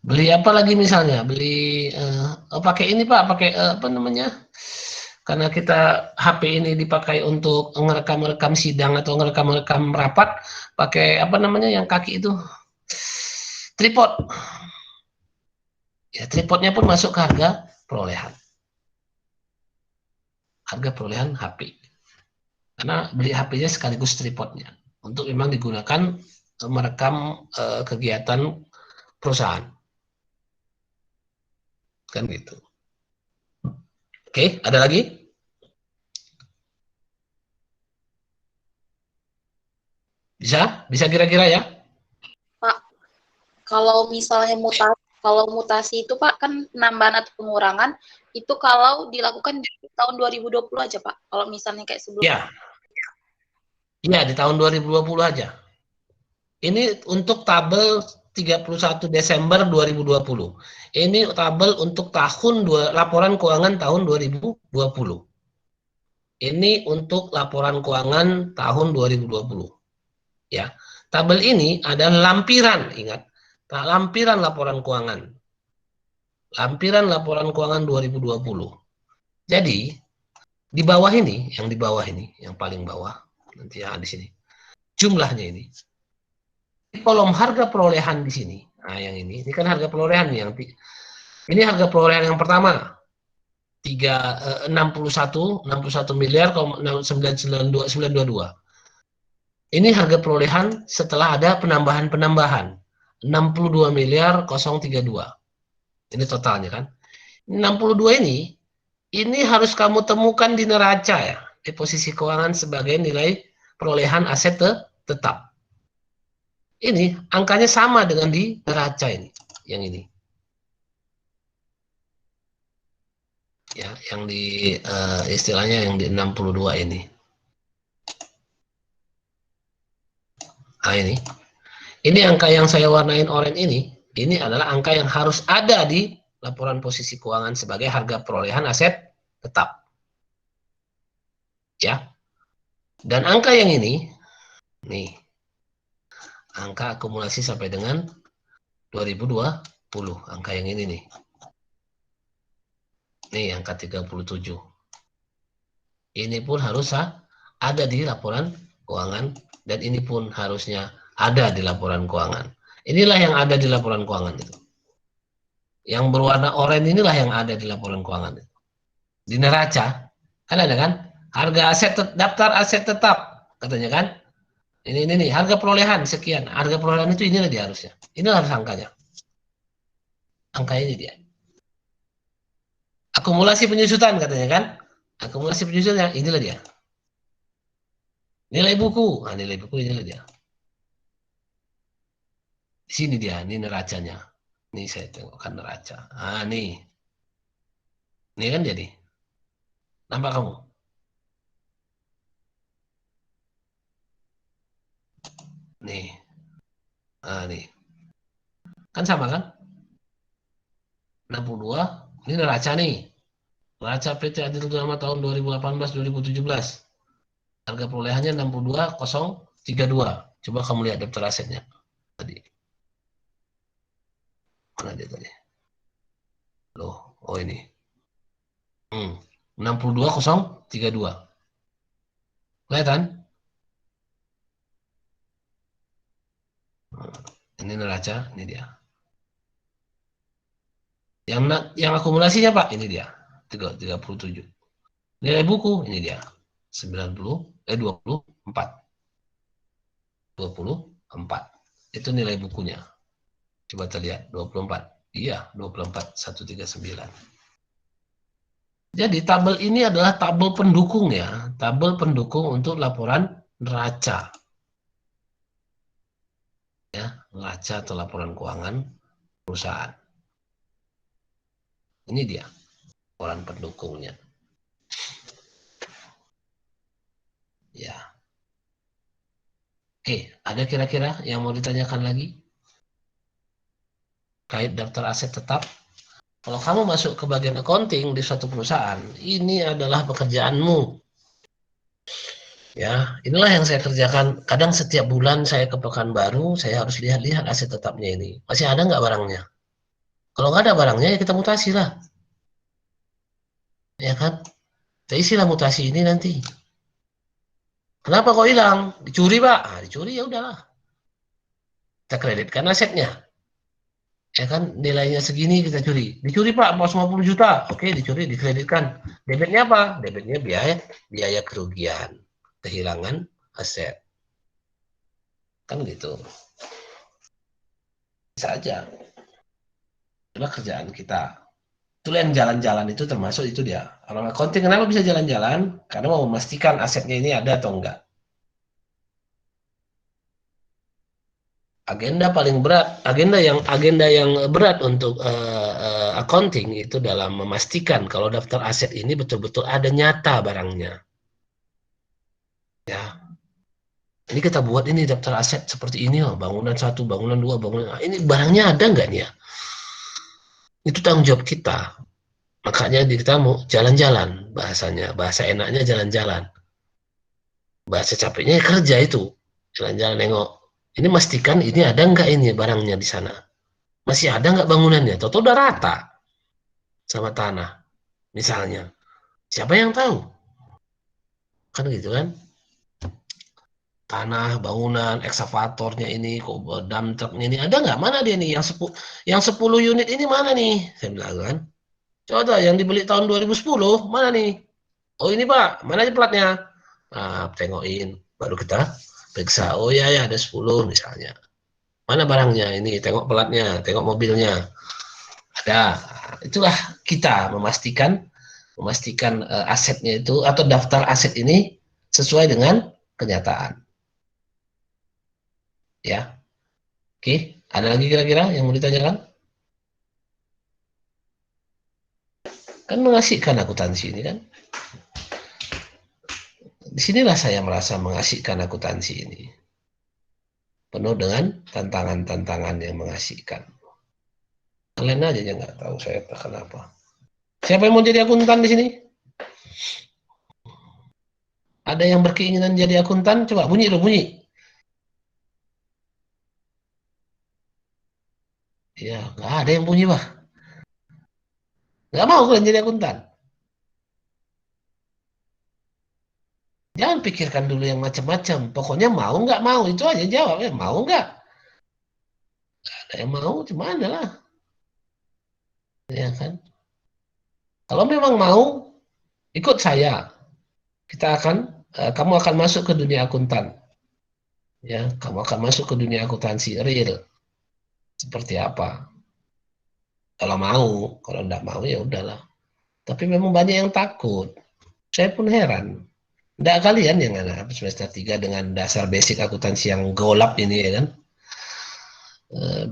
Beli apa lagi misalnya? Beli pakai ini Pak, pakai apa namanya? Karena kita HP ini dipakai untuk ngerekam-rekam sidang atau ngerekam-rekam rapat, pakai apa namanya yang kaki itu? Tripod. Ya, tripodnya pun masuk ke harga perolehan. Harga perolehan HP. Karena beli HP-nya sekaligus tripodnya untuk memang digunakan merekam kegiatan perusahaan. Kan gitu. Oke, ada lagi? Bisa kira-kira ya? Pak, kalau misalnya mutasi itu Pak kan penambahan atau pengurangan itu kalau dilakukan di tahun 2020 aja Pak. Kalau misalnya kayak sebelumnya. Iya, di tahun 2020 aja. Ini untuk tabel 31 Desember 2020. Ini tabel untuk laporan keuangan tahun 2020. Ini untuk laporan keuangan tahun 2020. Ya. Tabel ini adalah lampiran, ingat. Lampiran laporan keuangan. lampiran laporan keuangan 2020. Jadi di bawah ini, yang paling bawah, nanti ya di sini, jumlahnya ini. Di kolom harga perolehan di sini, nah yang ini kan harga perolehan nih, ini harga perolehan yang pertama, 61 miliar 992. Ini harga perolehan setelah ada penambahan 62 miliar 032. Ini totalnya kan. 62 ini harus kamu temukan di neraca ya, di posisi keuangan sebagai nilai perolehan aset tetap. Ini angkanya sama dengan di neraca ini, yang ini. Ya, yang di istilahnya yang di 62 ini. Nah ini angka yang saya warnain oranye ini adalah angka yang harus ada di laporan posisi keuangan sebagai harga perolehan aset tetap. Ya. Dan angka yang ini, nih, angka akumulasi sampai dengan 2020, angka yang ini nih. Nih, angka 37. Ini pun harus ada di laporan keuangan, dan ini pun harusnya ada di laporan keuangan. Inilah yang ada di laporan keuangan itu. Yang berwarna oranye inilah yang ada di laporan keuangan itu. Di neraca, kan ada kan? Harga aset daftar aset tetap, katanya kan? Ini nih, harga perolehan sekian. Harga perolehan itu inilah dia harusnya. Inilah harus angkanya. Angka ini dia. Akumulasi penyusutan katanya kan? Akumulasi penyusutan, inilah dia. Nilai buku, nah nilai buku inilah dia. Di sini dia, ini neracanya. Ini saya tengokkan neraca. Ah nih. Ini kan jadi. Nampak kamu? Nih. Ah nih. Kan sama kan? 62. Ini neraca nih. Neraca PT Adil Dharma tahun 2018-2017. Harga perolehannya 62.032. Coba kamu lihat daftar asetnya. Tadi. Mana dia tadi? Loh, oh ini. 62.032. Kelihatan? Ini neraca, ini dia. Yang akumulasinya Pak, ini dia. 37. Nilai buku, ini dia. 24. 24. Itu nilai bukunya. Coba terlihat 24. Iya, 24 139. Jadi tabel ini adalah tabel pendukung ya, tabel pendukung untuk laporan neraca. Ya, neraca atau laporan keuangan perusahaan. Ini dia laporan pendukungnya. Ya. Oke, ada kira-kira yang mau ditanyakan lagi? Kait daftar aset tetap. Kalau kamu masuk ke bagian accounting di suatu perusahaan, ini adalah pekerjaanmu. Ya, inilah yang saya kerjakan. Kadang setiap bulan saya ke Pekanbaru, saya harus lihat-lihat aset tetapnya ini. Masih ada nggak barangnya? Kalau nggak ada barangnya, ya kita mutasi lah. Ya kan? Kita isilah mutasi ini nanti. Kenapa kok hilang? Dicuri, Pak. Nah, dicuri ya udahlah. Kita kreditkan asetnya. Ya kan, nilainya segini kita curi. Dicuri Pak, 50 juta. Oke, dicuri, dikreditkan. Debitnya apa? Debitnya biaya kerugian, kehilangan aset. Kan gitu. Bisa aja. Itulah kerjaan kita. Itulah yang jalan-jalan itu termasuk itu dia. Orang accounting kenapa bisa jalan-jalan? Karena mau memastikan asetnya ini ada atau enggak. Agenda paling berat, agenda yang berat untuk accounting itu dalam memastikan kalau daftar aset ini betul-betul ada nyata barangnya. Ya, ini kita buat ini daftar aset seperti ini loh, bangunan 1, bangunan 2, bangunan ini barangnya ada nggak nih ya? Itu tanggung jawab kita. Makanya kita mau jalan-jalan bahasanya, bahasa enaknya jalan-jalan. Bahasa capeknya kerja itu, jalan-jalan nengok. Ini memastikan ini ada nggak ini barangnya di sana. Masih ada nggak bangunannya? Toto udah rata. sama tanah, misalnya. Siapa yang tahu? Kan gitu kan? Tanah, bangunan, eksavatornya ini, kok dump trucknya ini, ada nggak? Mana dia nih? Yang 10 unit ini mana nih? Saya bilang kan. Coba yang dibeli tahun 2010, mana nih? Oh ini Pak, mana aja platnya? Nah, tengokin, baru kita periksa. Oh ya ya ada 10 misalnya. Mana barangnya? Ini tengok platnya, tengok mobilnya. Ada. Itulah kita memastikan asetnya itu atau daftar aset ini sesuai dengan kenyataan. Ya. Oke, ada lagi kira-kira yang mau ditanyakan? Kan mengasihkan akuntansi ini kan. Disinilah saya merasa mengasihkan akuntansi ini. Penuh dengan tantangan-tantangan yang mengasihkan. Kalian aja yang nggak tahu saya kenapa. Siapa yang mau jadi akuntan di sini? Ada yang berkeinginan jadi akuntan? Coba bunyi loh, bunyi. Ya, nggak ada yang bunyi, Bah. Nggak mau kalian jadi akuntan. Jangan pikirkan dulu yang macam-macam. Pokoknya mau nggak mau, itu aja jawabnya. Mau nggak? Ada yang mau, gimana lah. Ya kan? Kalau memang mau, ikut saya. Kamu akan masuk ke dunia akuntan. Ya, kamu akan masuk ke dunia akuntansi real. Seperti apa? Kalau mau, kalau enggak mau ya udahlah. Tapi memang banyak yang takut. Saya pun heran. Enggak kalian yang anak semester 3 dengan dasar basic akuntansi yang golap ini ya kan?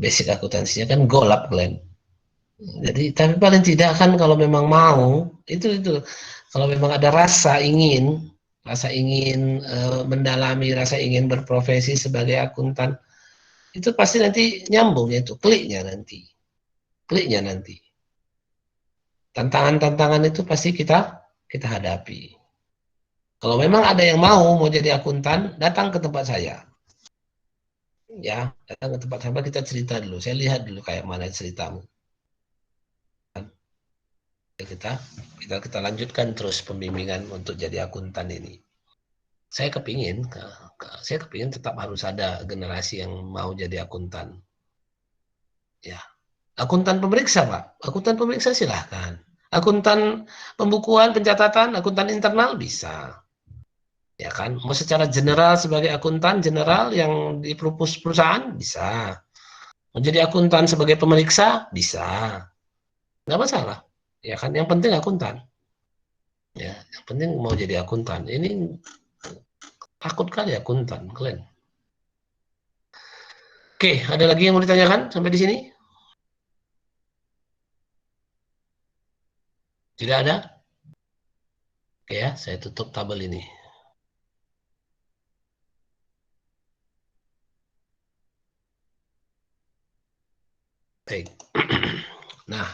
Basic akuntansinya kan golap kalian. Jadi tapi paling tidak kan kalau memang mau itu kalau memang ada rasa ingin mendalami, rasa ingin berprofesi sebagai akuntan itu pasti nanti nyambung itu kliknya nanti. Tantangan-tantangan itu pasti kita hadapi. Kalau memang ada yang mau jadi akuntan, datang ke tempat saya. Ya, datang ke tempat saya, kita cerita dulu. Saya lihat dulu kayak mana ceritamu. Kita lanjutkan terus pembimbingan untuk jadi akuntan ini. Saya kepingin tetap harus ada generasi yang mau jadi akuntan. Ya, akuntan pemeriksa, Pak. Akuntan pemeriksa silahkan. Akuntan pembukuan, pencatatan, akuntan internal bisa. Ya kan, mau secara general sebagai akuntan general yang di perusahaan bisa. Mau jadi akuntan sebagai pemeriksa bisa. Nggak masalah. Ya kan, yang penting akuntan. Ya, yang penting mau jadi akuntan. Ini takut kali akuntan, kalian. Oke, ada lagi yang mau ditanyakan sampai di sini? Tidak ada? Oke ya, saya tutup tabel ini. Baik. Nah,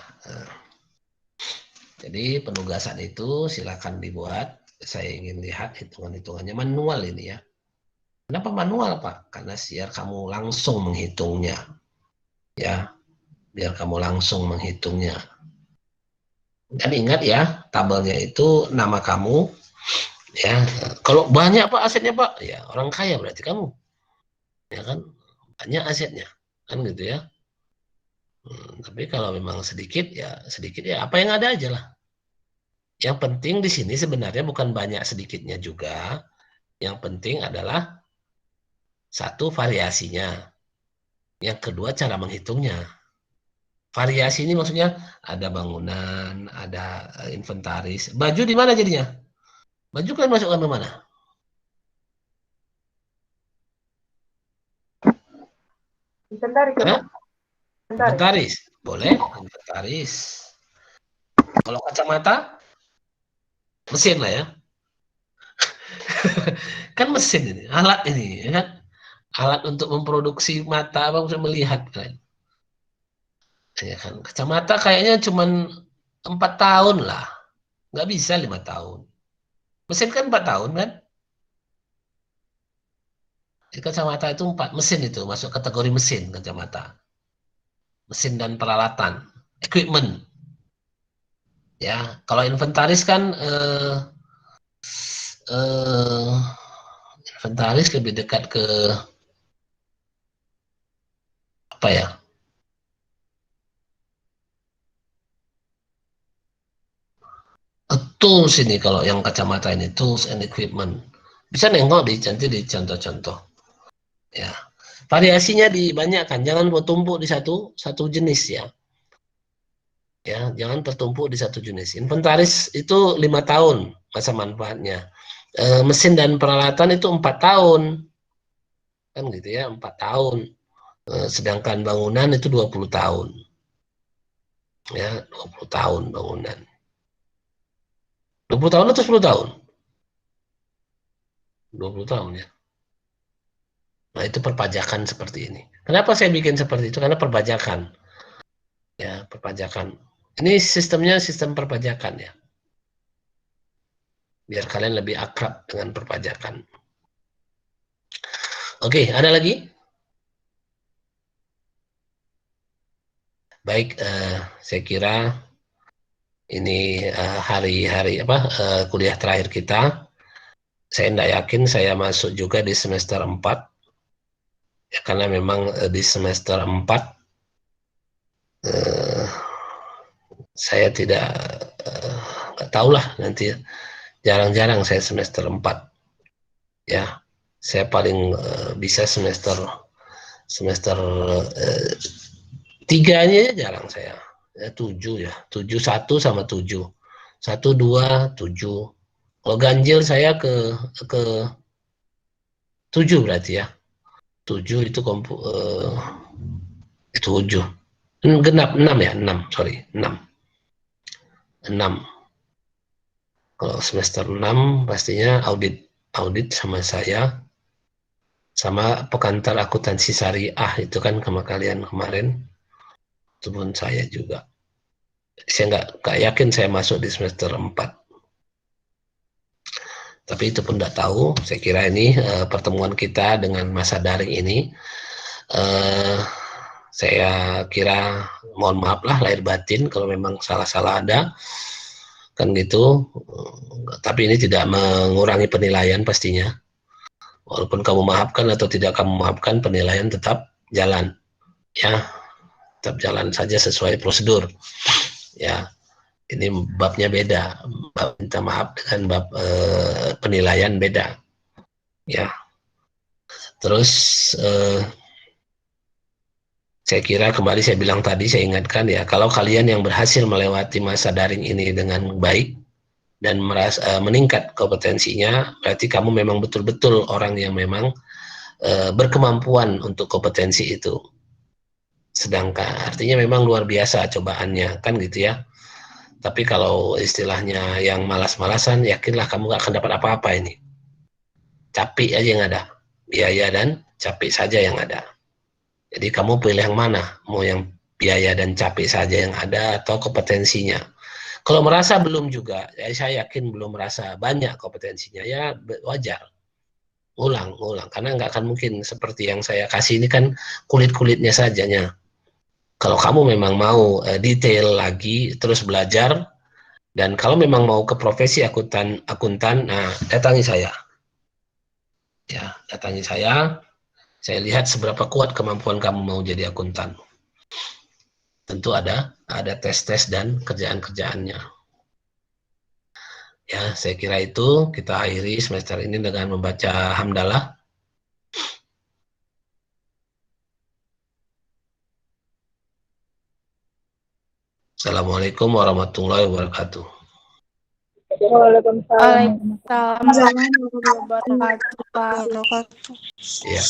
jadi penugasan itu silakan dibuat. Saya ingin lihat hitungan-hitungannya manual ini ya. Kenapa manual, Pak? Karena biar kamu langsung menghitungnya. Ya, biar kamu langsung menghitungnya. Dan ingat ya, tabelnya itu nama kamu. Ya, kalau banyak Pak asetnya Pak, ya orang kaya berarti kamu. Ya kan, banyak asetnya. Kan gitu ya. Tapi kalau memang sedikit ya apa yang ada aja lah. Yang penting di sini sebenarnya bukan banyak sedikitnya juga. Yang penting adalah satu variasinya. Yang kedua cara menghitungnya. Variasi ini maksudnya ada bangunan, ada inventaris. Baju di mana jadinya? Baju kalian masukkan ke mana? Inventaris ya, Pak? Inventaris. Boleh, inventaris. Kalau kacamata, mesin lah ya. Kan mesin ini, alat ini, ya kan? Alat untuk memproduksi mata, apa bisa melihat kan? Ya kan, kacamata kayaknya cuma 4 tahun lah, nggak bisa 5 tahun. Mesin kan 4 tahun kan? Jadi kacamata itu 4 mesin itu masuk kategori mesin kacamata. Mesin dan peralatan, equipment. Ya, kalau inventaris kan inventaris lebih dekat ke apa ya? Tools ini kalau yang kacamata ini, tools and equipment. Bisa nengok nanti di contoh-contoh. Ya, variasinya dibanyakkan, jangan bertumpuk di satu jenis ya. Ya, jangan tertumpuk di satu jenis. Inventaris itu 5 tahun masa manfaatnya. Mesin dan peralatan itu 4 tahun. Kan gitu ya, 4 tahun. Sedangkan bangunan itu 20 tahun. Ya, 20 tahun bangunan. 20 tahun atau 10 tahun? 20 tahun ya. Nah, itu perpajakan seperti ini. Kenapa saya bikin seperti itu? Karena perpajakan. Ya, perpajakan. Ini sistemnya sistem perpajakan ya. Biar kalian lebih akrab dengan perpajakan. Oke, ada lagi? Baik, saya kira ini hari-hari kuliah terakhir kita. Saya tidak yakin saya masuk juga di semester 4. Ya, karena memang di semester 4 saya tidak tahulah nanti. Jarang-jarang saya semester 4. Ya, saya paling bisa semester 3-nya jarang saya. Ya, 7 ya. 7 1 sama 7. 1 2 7. Kalau ganjil saya ke 7 berarti ya. 7 itu 7. Genap 6 ya, 6, sorry, 6. 6. Kalau semester 6 pastinya audit sama saya, sama pengantar akuntansi syariah itu kan sama kalian kemarin, itu pun saya juga. Saya nggak yakin saya masuk di semester 4. Tapi itu pun tidak tahu. Saya kira ini pertemuan kita dengan masa daring ini, saya kira mohon maaf lah lahir batin kalau memang salah-salah ada. Kan gitu, tapi ini tidak mengurangi penilaian pastinya. Walaupun kamu maafkan atau tidak kamu maafkan, penilaian tetap jalan, ya, tetap jalan saja sesuai prosedur, ya. Ini babnya beda, bab minta maaf dengan bab penilaian beda, ya. Terus saya kira kembali saya bilang tadi, saya ingatkan ya, kalau kalian yang berhasil melewati masa daring ini dengan baik dan meningkat kompetensinya, berarti kamu memang betul-betul orang yang memang berkemampuan untuk kompetensi itu. Sedangkan artinya memang luar biasa cobaannya, kan gitu ya. Tapi kalau istilahnya yang malas-malasan, yakinlah kamu gak akan dapat apa-apa ini. Capek aja yang ada, biaya dan capek saja yang ada. Jadi kamu pilih yang mana? Mau yang biaya dan capek saja yang ada atau kompetensinya? Kalau merasa belum juga, ya saya yakin belum merasa banyak kompetensinya, ya wajar. Ulang. Karena nggak akan mungkin seperti yang saya kasih ini kan kulit-kulitnya sajanya. Kalau kamu memang mau detail lagi, terus belajar, dan kalau memang mau ke profesi akuntan, nah datangi saya. Ya, datangi saya. Saya lihat seberapa kuat kemampuan kamu mau jadi akuntan. Tentu ada tes-tes dan kerjaan-kerjaannya. Ya, saya kira itu kita akhiri semester ini dengan membaca hamdalah. Assalamualaikum warahmatullahi wabarakatuh. Waalaikumsalam. Waalaikumsalam warahmatullahi wabarakatuh. Ya.